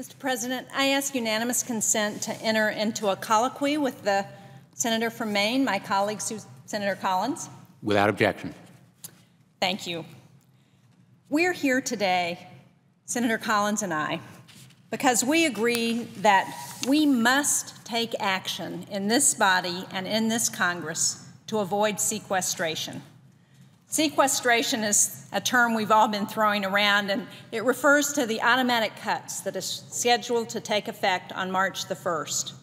Mr. President, I ask unanimous consent to enter into a colloquy with the Senator from Maine, my colleague, Senator Collins. Without objection. Thank you. We're here today, Senator Collins and I, because we agree that we must take action in this body and in this Congress to avoid sequestration. Sequestration is a term we've all been throwing around, and it refers to the automatic cuts that is scheduled to take effect on March the 1st.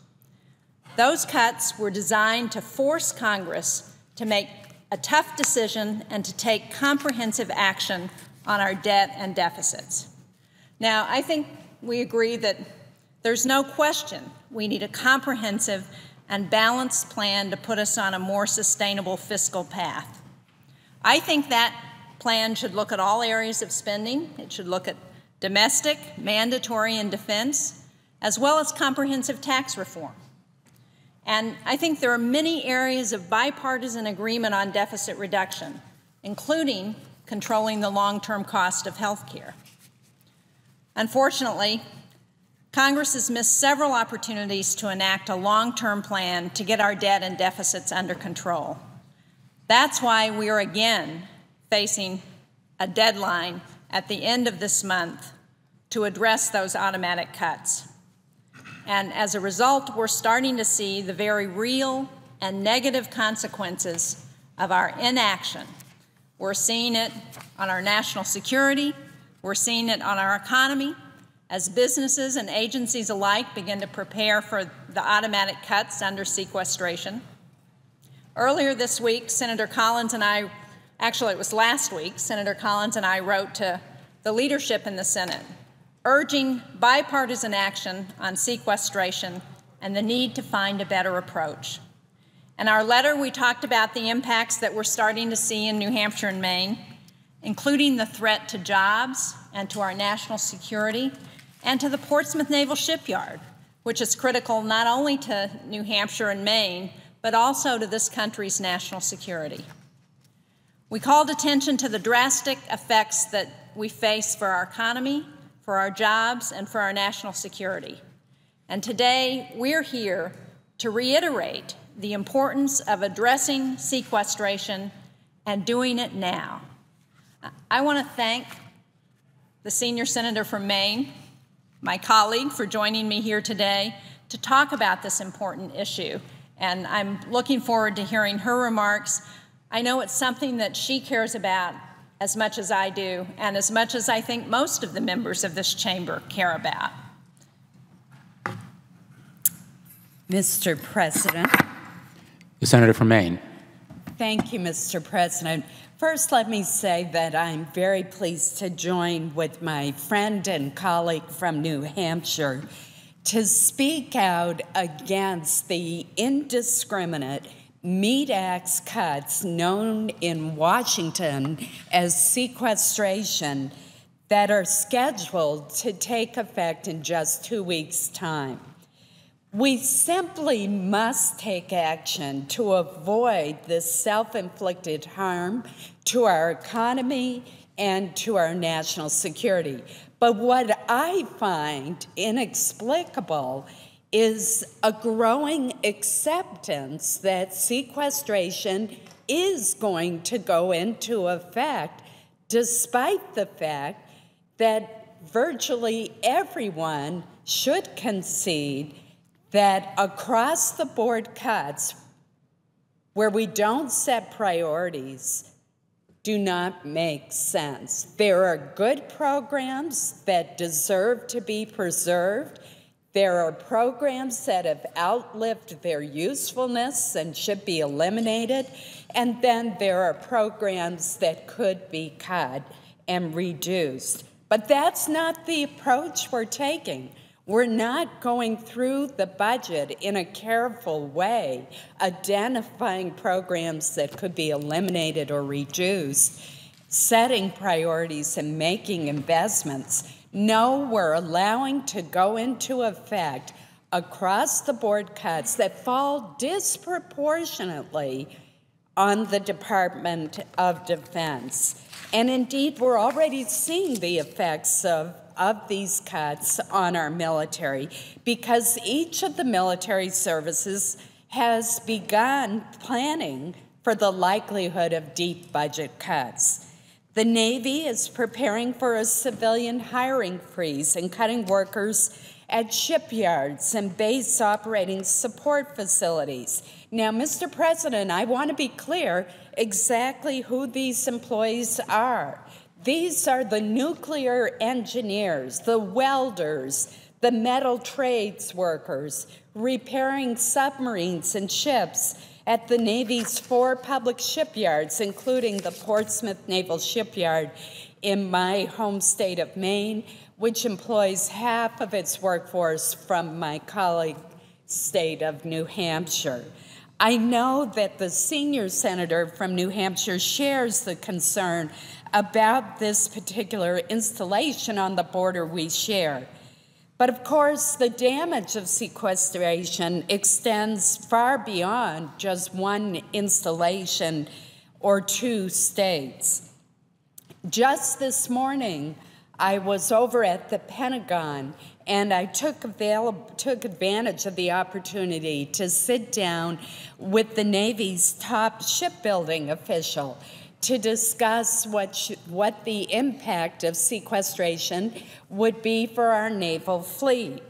Those cuts were designed to force Congress to make a tough decision and to take comprehensive action on our debt and deficits. Now, I think we agree that there's no question we need a comprehensive and balanced plan to put us on a more sustainable fiscal path. I think that plan should look at all areas of spending. It should look at domestic, mandatory, and defense, as well as comprehensive tax reform. And I think there are many areas of bipartisan agreement on deficit reduction, including controlling the long-term cost of health care. Unfortunately, Congress has missed several opportunities to enact a long-term plan to get our debt and deficits under control. That's why we are again facing a deadline at the end of this month to address those automatic cuts. And as a result, we're starting to see the very real and negative consequences of our inaction. We're seeing it on our national security. We're seeing it on our economy as businesses and agencies alike begin to prepare for the automatic cuts under sequestration. Earlier this week, Senator Collins and I, actually it was last week, Senator Collins and I wrote to the leadership in the Senate, urging bipartisan action on sequestration and the need to find a better approach. In our letter, we talked about the impacts that we're starting to see in New Hampshire and Maine, including the threat to jobs and to our national security and to the Portsmouth Naval Shipyard, which is critical not only to New Hampshire and Maine, but also to this country's national security. We called attention to the drastic effects that we face for our economy, for our jobs, and for our national security. And today, we're here to reiterate the importance of addressing sequestration and doing it now. I want to thank the senior senator from Maine, my colleague, for joining me here today to talk about this important issue. And I'm looking forward to hearing her remarks. I know it's something that she cares about as much as I do, and as much as I think most of the members of this chamber care about. Mr. President. The senator from Maine. Thank you, Mr. President. First, let me say that I'm very pleased to join with my friend and colleague from New Hampshire to speak out against the indiscriminate meat axe cuts known in Washington as sequestration that are scheduled to take effect in just 2 weeks' time. We simply must take action to avoid this self-inflicted harm to our economy and to our national security. But what I find inexplicable is a growing acceptance that sequestration is going to go into effect, despite the fact that virtually everyone should concede that across-the-board cuts where we don't set priorities do not make sense. There are good programs that deserve to be preserved. There are programs that have outlived their usefulness and should be eliminated. And then there are programs that could be cut and reduced. But that's not the approach we're taking. We're not going through the budget in a careful way, identifying programs that could be eliminated or reduced, setting priorities and making investments. No, we're allowing to go into effect across-the-board cuts that fall disproportionately on the Department of Defense. And indeed, we're already seeing the effects of of these cuts on our military because each of the military services has begun planning for the likelihood of deep budget cuts. The Navy is preparing for a civilian hiring freeze and cutting workers at shipyards and base operating support facilities. Now, Mr. President, I want to be clear exactly who these employees are. These are the nuclear engineers, the welders, the metal trades workers, repairing submarines and ships at the Navy's 4 public shipyards, including the Portsmouth Naval Shipyard in my home state of Maine, which employs half of its workforce from my colleague state of New Hampshire. I know that the senior senator from New Hampshire shares the concern about this particular installation on the border we share. But of course, the damage of sequestration extends far beyond just one installation or 2 states. Just this morning, I was over at the Pentagon, and I took advantage of the opportunity to sit down with the Navy's top shipbuilding official to discuss what the impact of sequestration would be for our naval fleet.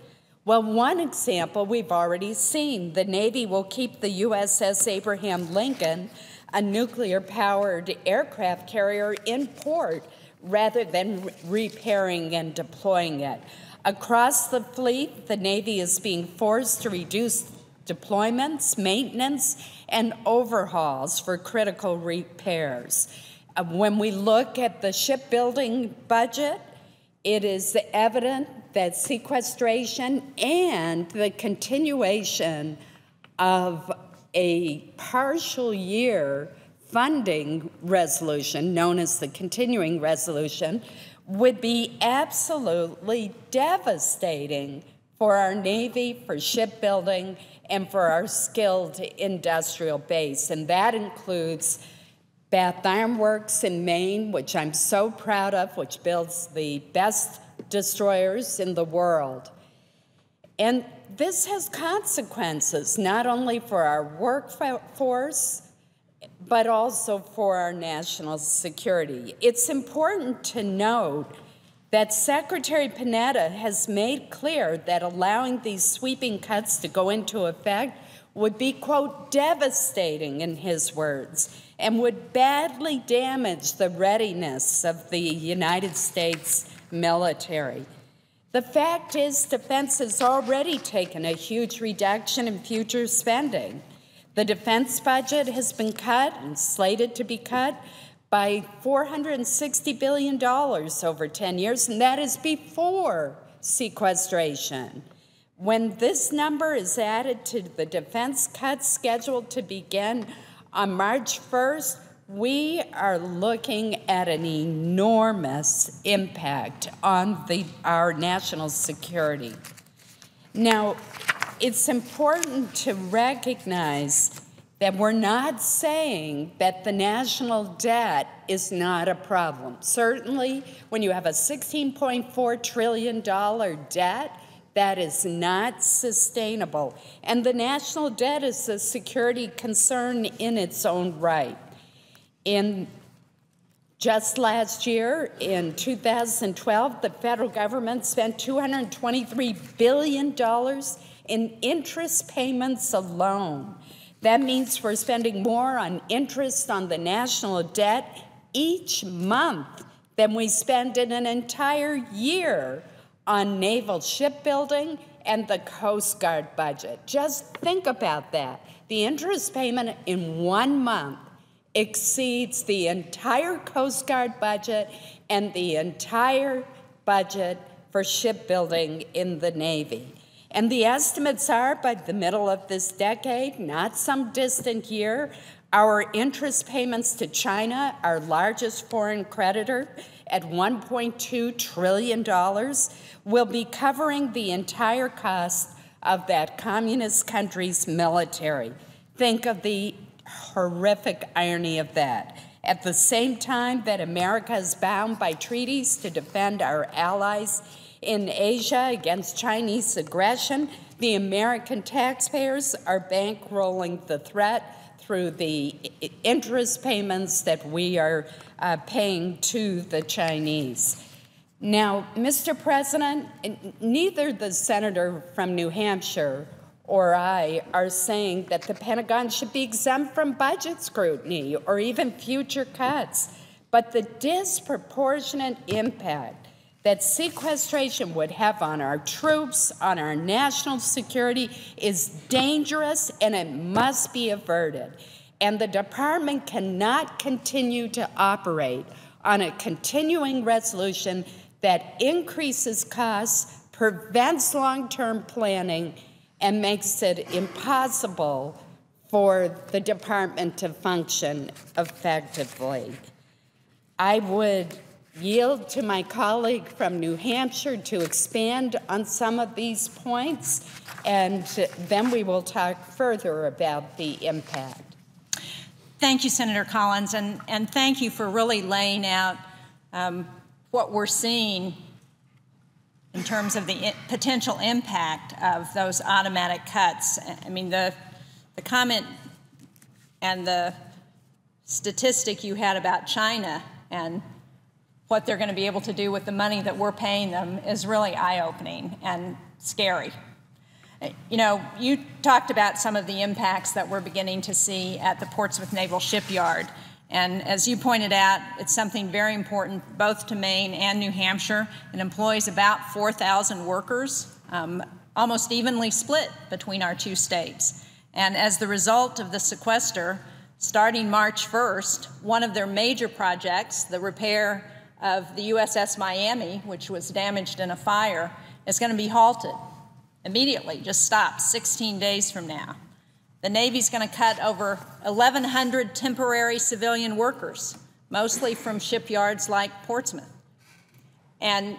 Well, one example we've already seen. The Navy will keep the USS Abraham Lincoln, a nuclear-powered aircraft carrier, in port rather than repairing and deploying it. Across the fleet, the Navy is being forced to reduce deployments, maintenance, and overhauls for critical repairs. When we look at the shipbuilding budget, it is evident that sequestration and the continuation of a partial year funding resolution, known as the continuing resolution, would be absolutely devastating for our Navy, for shipbuilding, and for our skilled industrial base. And that includes Bath Iron Works in Maine, which I'm so proud of, which builds the best destroyers in the world. And this has consequences, not only for our workforce, but also for our national security. It's important to note that Secretary Panetta has made clear that allowing these sweeping cuts to go into effect would be, quote, devastating, in his words, and would badly damage the readiness of the United States military. The fact is, defense has already taken a huge reduction in future spending. The defense budget has been cut and slated to be cut by $460 billion over 10 years, and that is before sequestration. When this number is added to the defense cuts scheduled to begin on March 1st, we are looking at an enormous impact on our national security. Now, it's important to recognize that we're not saying that the national debt is not a problem. Certainly, when you have a $16.4 trillion debt, that is not sustainable. And the national debt is a security concern in its own right. Just last year, in 2012, the federal government spent $223 billion in interest payments alone. That means we're spending more on interest on the national debt each month than we spend in an entire year on naval shipbuilding and the Coast Guard budget. Just think about that. The interest payment in 1 month exceeds the entire Coast Guard budget and the entire budget for shipbuilding in the Navy. And the estimates are, by the middle of this decade, not some distant year, our interest payments to China, our largest foreign creditor, at $1.2 trillion, will be covering the entire cost of that communist country's military. Think of the horrific irony of that. At the same time that America is bound by treaties to defend our allies in Asia against Chinese aggression, the American taxpayers are bankrolling the threat through the interest payments that we are paying to the Chinese. Now, Mr. President, neither the senator from New Hampshire or I are saying that the Pentagon should be exempt from budget scrutiny or even future cuts, but the disproportionate impact that sequestration would have on our troops, on our national security, is dangerous, and it must be averted. And the department cannot continue to operate on a continuing resolution that increases costs, prevents long-term planning, and makes it impossible for the department to function effectively. I would yield to my colleague from New Hampshire to expand on some of these points, and then we will talk further about the impact. Thank you, Senator Collins, and thank you for really laying out what we're seeing in terms of the potential impact of those automatic cuts. I mean, the comment and the statistic you had about China and what they're going to be able to do with the money that we're paying them is really eye-opening and scary. You know, you talked about some of the impacts that we're beginning to see at the Portsmouth Naval Shipyard. And as you pointed out, it's something very important both to Maine and New Hampshire. It employs about 4,000 workers, almost evenly split between our two states. And as the result of the sequester, starting March 1st, one of their major projects, the repair of the USS Miami, which was damaged in a fire, is going to be halted immediately, just stopped 16 days from now. The Navy's going to cut over 1,100 temporary civilian workers, mostly from shipyards like Portsmouth. And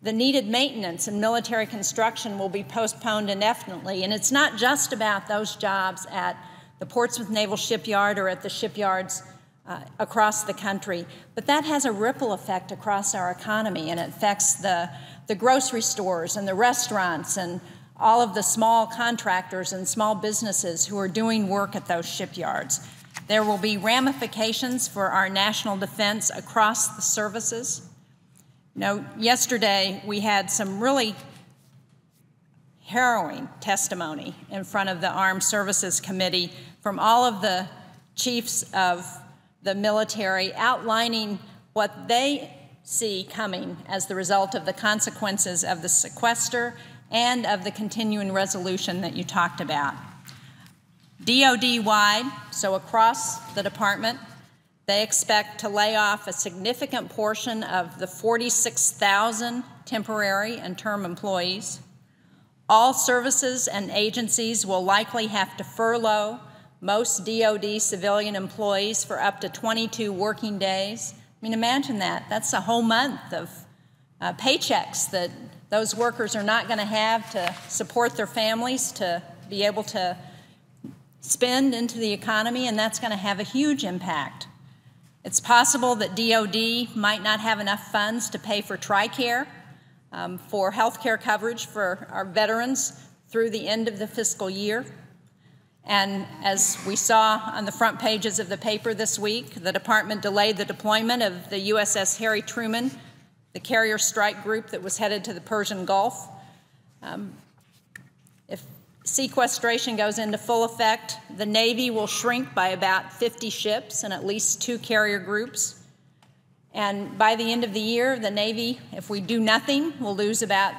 the needed maintenance and military construction will be postponed indefinitely. And it's not just about those jobs at the Portsmouth Naval Shipyard or at the shipyards across the country, but that has a ripple effect across our economy, and it affects the grocery stores and the restaurants and all of the small contractors and small businesses who are doing work at those shipyards. There will be ramifications for our national defense across the services. You know, yesterday we had some really harrowing testimony in front of the Armed Services Committee from all of the chiefs of the military outlining what they see coming as the result of the consequences of the sequester and of the continuing resolution that you talked about. DoD-wide, so across the department, they expect to lay off a significant portion of the 46,000 temporary and term employees. All services and agencies will likely have to furlough most DoD civilian employees for up to 22 working days. I mean, imagine that. That's a whole month of paychecks that those workers are not going to have to support their families, to be able to spend into the economy, and that's going to have a huge impact. It's possible that DoD might not have enough funds to pay for TRICARE, for health care coverage for our veterans through the end of the fiscal year. And as we saw on the front pages of the paper this week, the department delayed the deployment of the USS Harry Truman, the carrier strike group that was headed to the Persian Gulf. If sequestration goes into full effect, the Navy will shrink by about 50 ships and at least 2 carrier groups. And by the end of the year, the Navy, if we do nothing, will lose about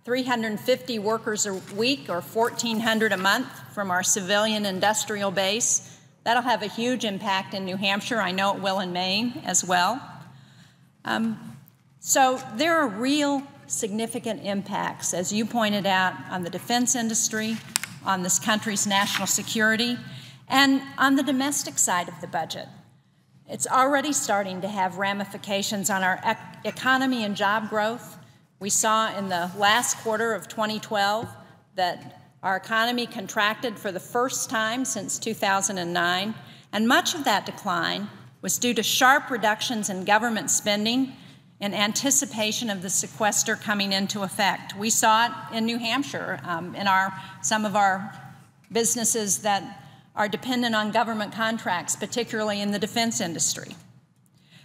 350 workers a week or 1,400 a month from our civilian industrial base. That'll have a huge impact in New Hampshire. I know it will in Maine as well. So there are real significant impacts, as you pointed out, on the defense industry, on this country's national security, and on the domestic side of the budget. It's already starting to have ramifications on our economy and job growth. We saw in the last quarter of 2012 that our economy contracted for the first time since 2009, and much of that decline was was due to sharp reductions in government spending in anticipation of the sequester coming into effect. We saw it in New Hampshire, in some of our businesses that are dependent on government contracts, particularly in the defense industry.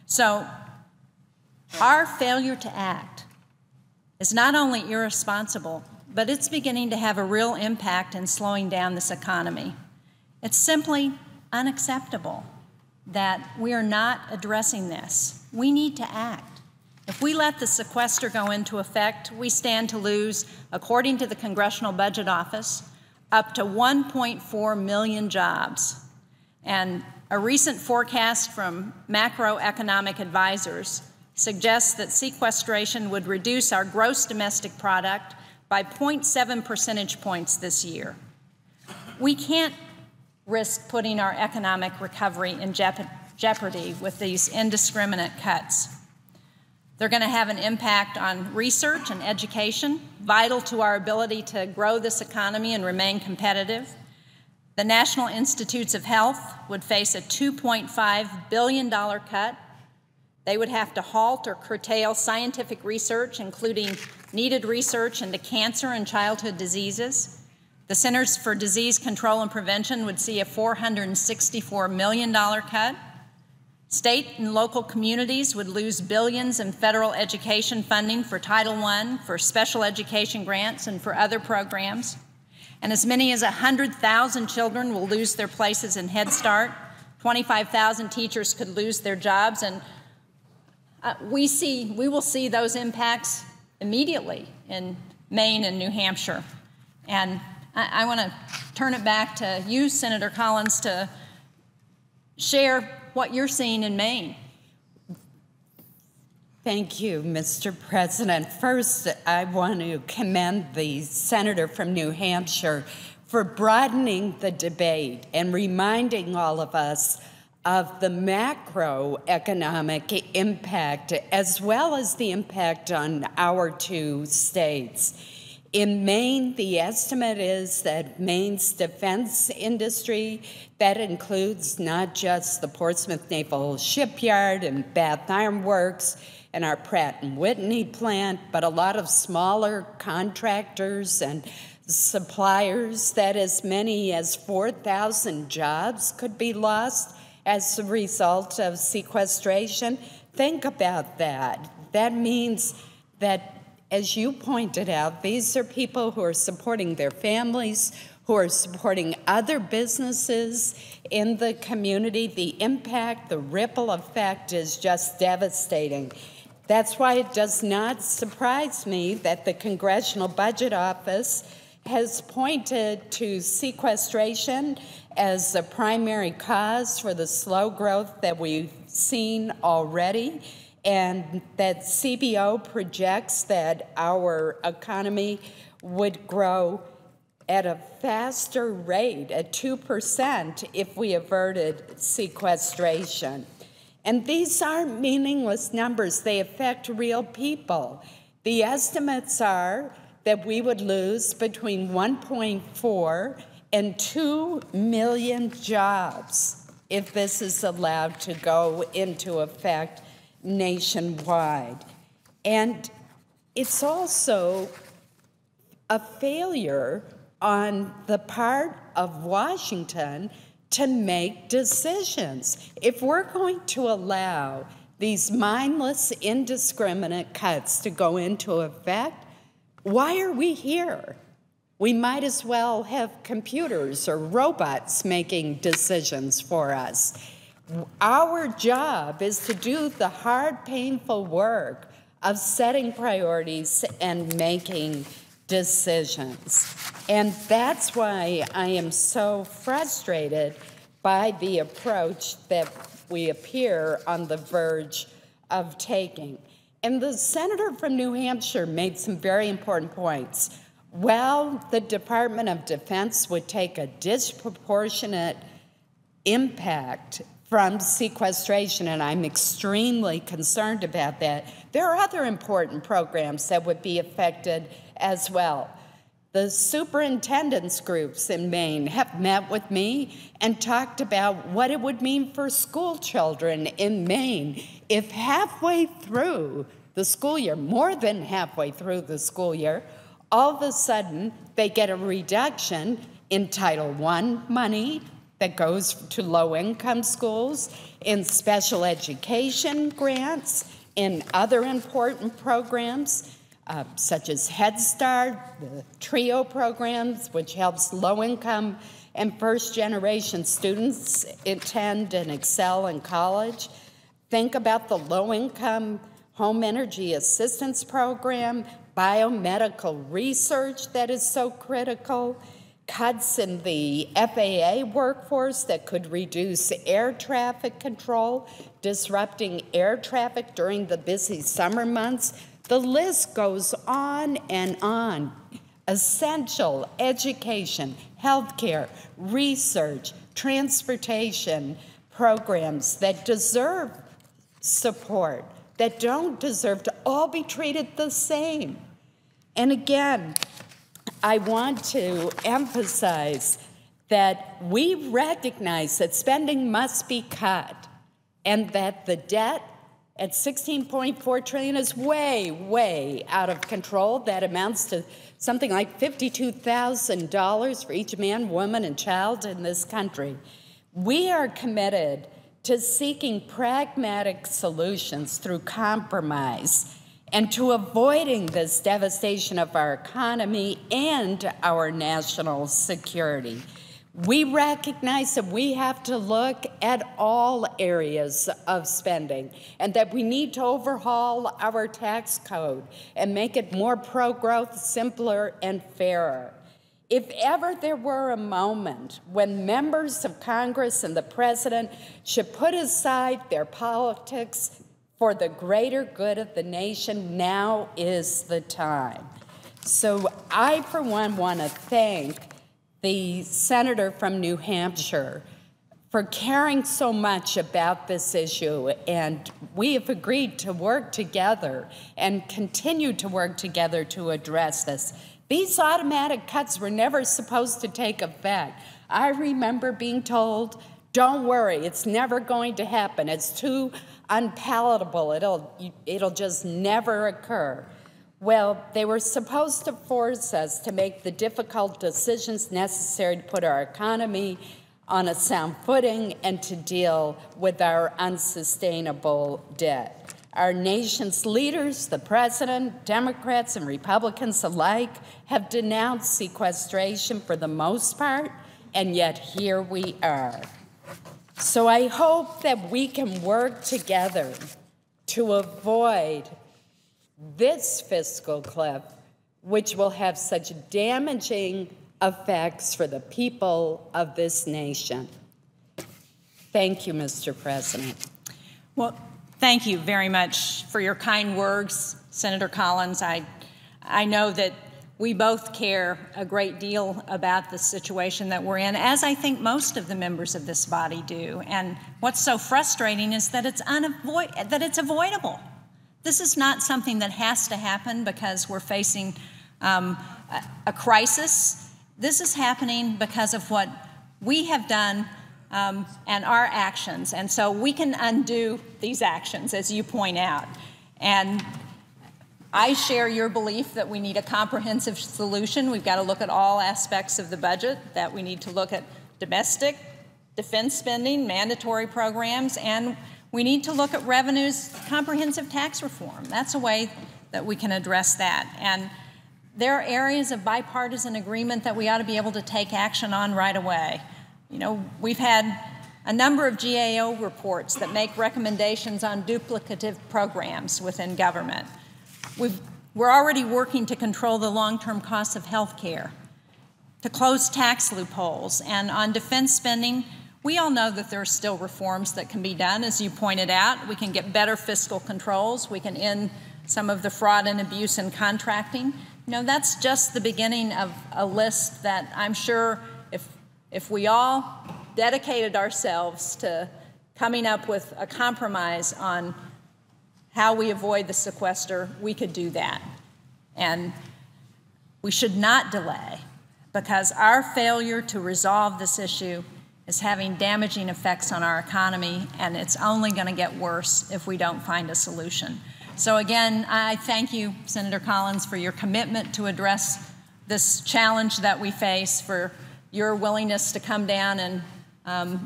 So our failure to act is not only irresponsible, but it's beginning to have a real impact in slowing down this economy. It's simply unacceptable that we are not addressing this. We need to act. If we let the sequester go into effect, we stand to lose, according to the Congressional Budget Office, up to 1.4 million jobs. And a recent forecast from macroeconomic advisors suggests that sequestration would reduce our gross domestic product by 0.7 percentage points this year. We can't risk putting our economic recovery in jeopardy with these indiscriminate cuts. They're going to have an impact on research and education, vital to our ability to grow this economy and remain competitive. The National Institutes of Health would face a $2.5 billion cut. They would have to halt or curtail scientific research, including needed research into cancer and childhood diseases. The Centers for Disease Control and Prevention would see a $464 million cut. State and local communities would lose billions in federal education funding for Title I, for special education grants, and for other programs. And as many as 100,000 children will lose their places in Head Start. 25,000 teachers could lose their jobs, and we will see those impacts immediately in Maine and New Hampshire. And I want to turn it back to you, Senator Collins, to share what you're seeing in Maine. Thank you, Mr. President. First, I want to commend the senator from New Hampshire for broadening the debate and reminding all of us of the macroeconomic impact as well as the impact on our two states. In Maine, the estimate is that Maine's defense industry, that includes not just the Portsmouth Naval Shipyard and Bath Iron Works and our Pratt & Whitney plant, but a lot of smaller contractors and suppliers, that as many as 4,000 jobs could be lost as a result of sequestration. Think about that. That means that, as you pointed out, these are people who are supporting their families, who are supporting other businesses in the community. The impact, the ripple effect is just devastating. That's why it does not surprise me that the Congressional Budget Office has pointed to sequestration as a primary cause for the slow growth that we've seen already, and that CBO projects that our economy would grow at a faster rate, at 2%, if we averted sequestration. And these aren't meaningless numbers. They affect real people. The estimates are that we would lose between 1.4 and 2 million jobs if this is allowed to go into effect nationwide. And it's also a failure on the part of Washington to make decisions. If we're going to allow these mindless, indiscriminate cuts to go into effect, why are we here? We might as well have computers or robots making decisions for us. Our job is to do the hard, painful work of setting priorities and making decisions. And that's why I am so frustrated by the approach that we appear on the verge of taking. And the senator from New Hampshire made some very important points. Well, the Department of Defense would take a disproportionate impact from sequestration, and I'm extremely concerned about that. There are other important programs that would be affected as well. The superintendents groups in Maine have met with me and talked about what it would mean for school children in Maine if halfway through the school year, more than halfway through the school year, all of a sudden they get a reduction in Title I money that goes to low-income schools, in special education grants, in other important programs, such as Head Start, the TRIO programs, which helps low-income and first-generation students attend and excel in college. Think about the low-income home energy assistance program, biomedical research that is so critical, cuts in the FAA workforce that could reduce air traffic control, disrupting air traffic during the busy summer months. The list goes on and on. Essential education, healthcare, research, transportation programs that deserve support, that don't deserve to all be treated the same. And again, I want to emphasize that we recognize that spending must be cut and that the debt at $16.4 trillion is way, way out of control. That amounts to something like $52,000 for each man, woman, and child in this country. We are committed to seeking pragmatic solutions through compromise and to avoiding this devastation of our economy and our national security. We recognize that we have to look at all areas of spending and that we need to overhaul our tax code and make it more pro-growth, simpler, and fairer. If ever there were a moment when members of Congress and the President should put aside their politics for the greater good of the nation, now is the time. So I, for one, want to thank the senator from New Hampshire for caring so much about this issue, and we have agreed to work together and continue to work together to address this. These automatic cuts were never supposed to take effect. I remember being told, don't worry, it's never going to happen. It's too unpalatable. It'll just never occur. Well, they were supposed to force us to make the difficult decisions necessary to put our economy on a sound footing and to deal with our unsustainable debt. Our nation's leaders, the president, Democrats and Republicans alike, have denounced sequestration for the most part, and yet here we are. So I hope that we can work together to avoid this fiscal cliff, which will have such damaging effects for the people of this nation. Thank you, Mr. President. Well, thank you very much for your kind words, Senator Collins. I know that we both care a great deal about the situation that we're in, as I think most of the members of this body do. And what's so frustrating is that it's avoidable. This is not something that has to happen because we're facing a crisis. This is happening because of what we have done and our actions. And so we can undo these actions, as you point out. And I share your belief that we need a comprehensive solution. We've got to look at all aspects of the budget, that we need to look at domestic, defense spending, mandatory programs, and we need to look at revenues, comprehensive tax reform. That's a way that we can address that. And there are areas of bipartisan agreement that we ought to be able to take action on right away. You know, we've had a number of GAO reports that make recommendations on duplicative programs within government. We're already working to control the long-term costs of health care, to close tax loopholes, and on defense spending, we all know that there are still reforms that can be done. As you pointed out, we can get better fiscal controls. We can end some of the fraud and abuse in contracting. You know, that's just the beginning of a list that I'm sure if we all dedicated ourselves to coming up with a compromise on how we avoid the sequester, we could do that. And We should not delay, because our failure to resolve this issue is having damaging effects on our economy, and it's only going to get worse if we don't find a solution. So again, I thank you, Senator Collins, for your commitment to address this challenge that we face, for your willingness to come down and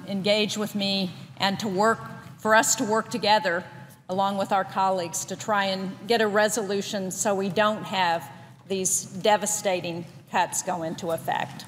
engage with me, and for us to work together along with our colleagues to try and get a resolution so we don't have these devastating cuts go into effect.